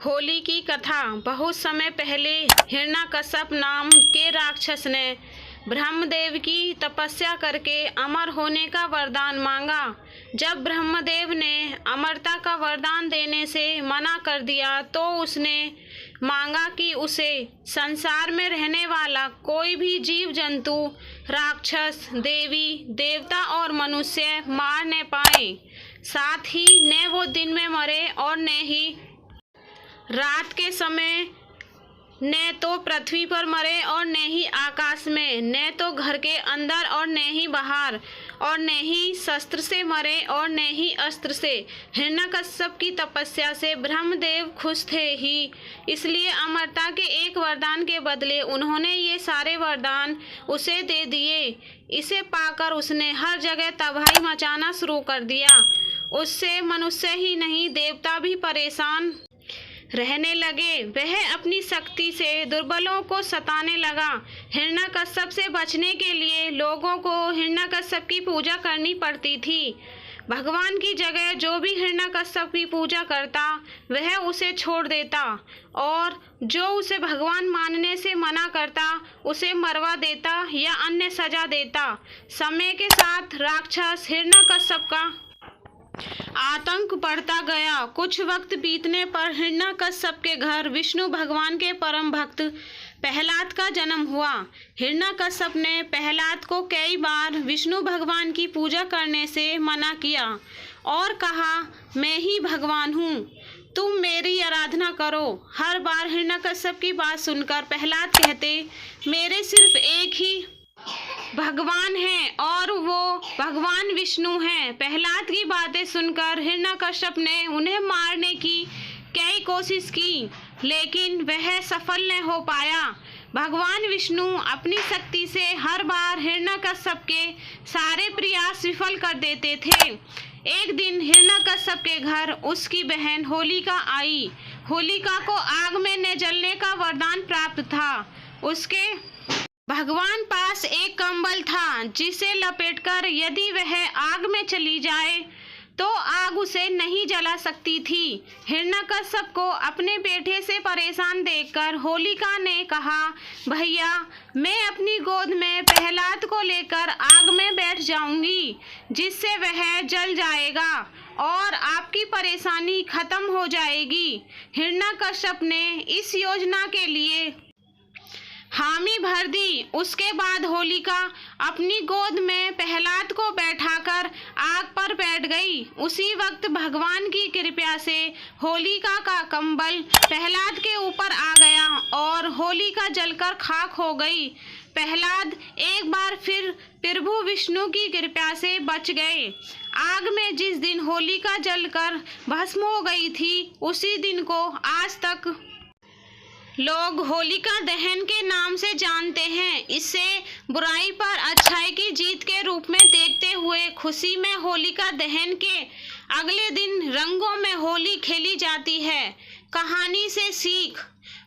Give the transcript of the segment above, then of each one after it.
होली की कथा। बहुत समय पहले हिरण्यकश्यप नाम के राक्षस ने ब्रह्मदेव की तपस्या करके अमर होने का वरदान मांगा। जब ब्रह्मदेव ने अमरता का वरदान देने से मना कर दिया तो उसने मांगा कि उसे संसार में रहने वाला कोई भी जीव जंतु, राक्षस, देवी देवता और मनुष्य मार न पाए। साथ ही न वो दिन में मरे और न ही रात के समय, न तो पृथ्वी पर मरे और न ही आकाश में, न तो घर के अंदर और न ही बाहर, और न ही शस्त्र से मरे और न ही अस्त्र से। हिरण्यकश्यप की तपस्या से ब्रह्मदेव खुश थे ही, इसलिए अमरता के एक वरदान के बदले उन्होंने ये सारे वरदान उसे दे दिए। इसे पाकर उसने हर जगह तबाही मचाना शुरू कर दिया। उससे मनुष्य ही नहीं देवता भी परेशान रहने लगे। वह अपनी शक्ति से दुर्बलों को सताने लगा। हिरण्यकश्यप से बचने के लिए लोगों को हिरण्यकश्यप की पूजा करनी पड़ती थी। भगवान की जगह जो भी हिरण्यकश्यप की पूजा करता वह उसे छोड़ देता, और जो उसे भगवान मानने से मना करता उसे मरवा देता या अन्य सजा देता। समय के साथ राक्षस हिरण्यकश्यप का आतंक बढ़ता गया। कुछ वक्त बीतने पर हिरण्यकश्यप के घर विष्णु भगवान के परम भक्त प्रहलाद का जन्म हुआ। हिरण्यकश्यप ने प्रहलाद को कई बार विष्णु भगवान की पूजा करने से मना किया और कहा, मैं ही भगवान हूँ, तुम मेरी आराधना करो। हर बार हिरण्यकश्यप की बात सुनकर प्रहलाद कहते, मेरे सिर्फ एक ही भगवान है और वो भगवान विष्णु हैं। प्रहलाद की बातें सुनकर हिरण्यकश्यप ने उन्हें मारने की कई कोशिश की, लेकिन वह सफल न हो पाया। भगवान विष्णु अपनी शक्ति से हर बार हिरण्यकश्यप के सारे प्रयास विफल कर देते थे। एक दिन हिरण्यकश्यप के घर उसकी बहन होलिका आई। होलिका को आग में न जलने का वरदान प्राप्त था। उसके भगवान पास एक कंबल था जिसे लपेटकर यदि वह आग में चली जाए तो आग उसे नहीं जला सकती थी। हिरण्यकश्यप को अपने बेटे से परेशान देखकर होलिका ने कहा, भैया मैं अपनी गोद में प्रहलाद को लेकर आग में बैठ जाऊंगी, जिससे वह जल जाएगा और आपकी परेशानी खत्म हो जाएगी। हिरण्यकश्यप ने इस योजना के लिए हामी भर दी। उसके बाद होलिका अपनी गोद में प्रहलाद को बैठाकर आग पर बैठ गई। उसी वक्त भगवान की कृपा से होलिका का कंबल प्रहलाद के ऊपर आ गया और होलिका जलकर खाक हो गई। प्रहलाद एक बार फिर प्रभु विष्णु की कृपा से बच गए। आग में जिस दिन होलिका जलकर भस्म हो गई थी, उसी दिन को आज तक लोग होलिका दहन के नाम से जानते हैं। इसे बुराई पर अच्छाई की जीत के रूप में देखते हुए खुशी में होलिका दहन के अगले दिन रंगों में होली खेली जाती है। कहानी से सीख,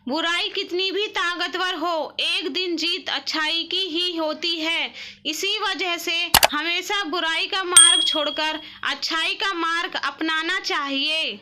बुराई कितनी भी ताकतवर हो, एक दिन जीत अच्छाई की ही होती है। इसी वजह से हमेशा बुराई का मार्ग छोड़कर अच्छाई का मार्ग अपनाना चाहिए।